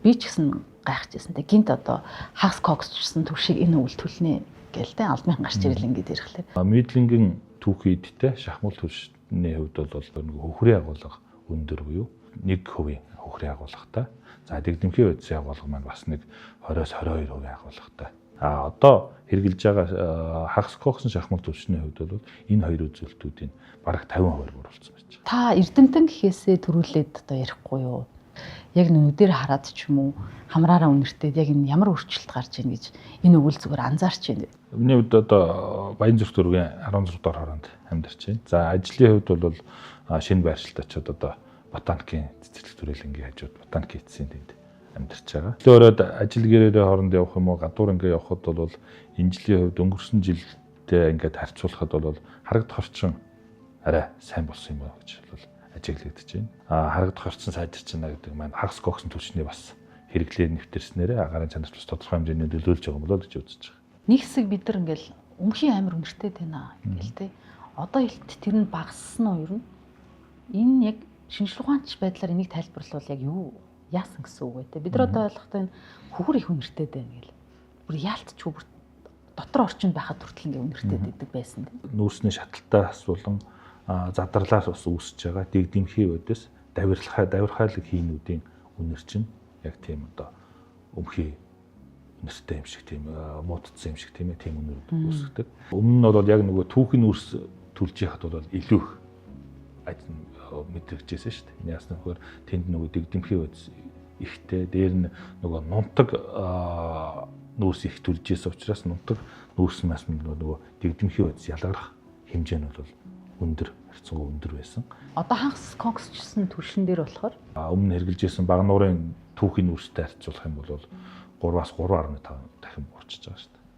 би ч гэсэн гайхажсэн. Тэ гинт одоо хагас коксчсан төв шиг энэ өвөл төлнө гээл тэ албан гарч ирэл ингээд ирэхлээр. Мэдлэнгийн түүхий эдтэй шахмал төлшний хувьд бол нэг хөхрийн агуулга өндөр буюу 1% хөхрийн агуулгатай. За дэгдэмхийн үдсийн агуулга маань бас нэг 20-22% агуулгатай. Одоо хэрэгжилж байгаа хагас коксын шахмал төлшний хувьд бол энэ хоёр үзүүлэлтүүдийн бараг 50% буруулсан байж байгаа. Та эрдэмтэн гэхээсээ төрүүлээд одоо ярихгүй юу? Яг нүдээр хараад ч юм уу хамраараа үнэртээд яг энэ ямар өөрчлөлт гарч ийн гэж энэ өвөл зүгээр анзаарч байна. Миний хувьд одоо Баянзүрх дүүргийн 16 дугаар хороонд амьдарч байна. За ажлын хувьд бол шинэ байршилд очиод одоо ботаникийн цэцэрлэг төрөлнгийн хажууд ботаникийн эцсийн тэнд амьдарч байгаа. Өөрөд ажил гэрээрээ хооронд явах юм уу гадуур ингээ явхад бол энэ жилийн хувьд өнгөрсөн жилдээ ингээд харьцуулахад бол харагдах орчин арай сайн болсон юм байна гэж бол ажиглагдаж байна. Харагдах орчин сайжирч байна гэдэг маань хагас коксын түлшний бас хэрэглээ нэвтэрснээрээ агаарын чанарт бас тодорхой хэмжээний нөлөөлж байгаа юм болоо гэж үзэж байгаа. Нэг хэсэг бид нар ингээл өмхийн амир үнэртэй байна ингээл тэ. Одоо илт тэр нь багассан уу юу? Энэ яг шинжлэх ухаанч байдлаар энийг тайлбарлавал яг юу яасан гэсэн үг вэ те? Бид нар одоо ойлгохтой энэ хөхөр их үнэртэй байна гэл. Бүр яалтч бүр дотор орчинд байхад хүртэл ингээ үнэртэй байдаг байсан те. Нүүрсний шаталтай асуулан задарлаар бас үүсэж байгаа дэгдэмхийн үдээс давирхайлаг хийнүүдийн үнэр чинь яг тийм одоо өмхийн үнэртэй юм шиг тийм муудсан юм шиг тийм ээ тийм үнэрүүд үүсгдэг. Өмнө нь бол яг нөгөө түүхийн үрс төлж яхад бол илүү их мэдрэгчээсэн шүү дээ. Энэ ясна хөр тэнд нөгөө дэгдэмхийн үдс ихтэй дээр нь нөгөө нунтаг нүүрс их төлжээс учраас нунтаг нүүрс мас нөгөө дэгдэмхийн үдс ялгарах хэмжээ нь бол өндөр харьцангуй өндөр байсан. Одоо хагас коксчсан түлшин дээр болохоор өмнө хэрэгжилжсэн баг нуурын түүхийн үрстэй харьцуулах юм бол 3-аас 3.5 дахин буурчиж байгаа шүү дээ.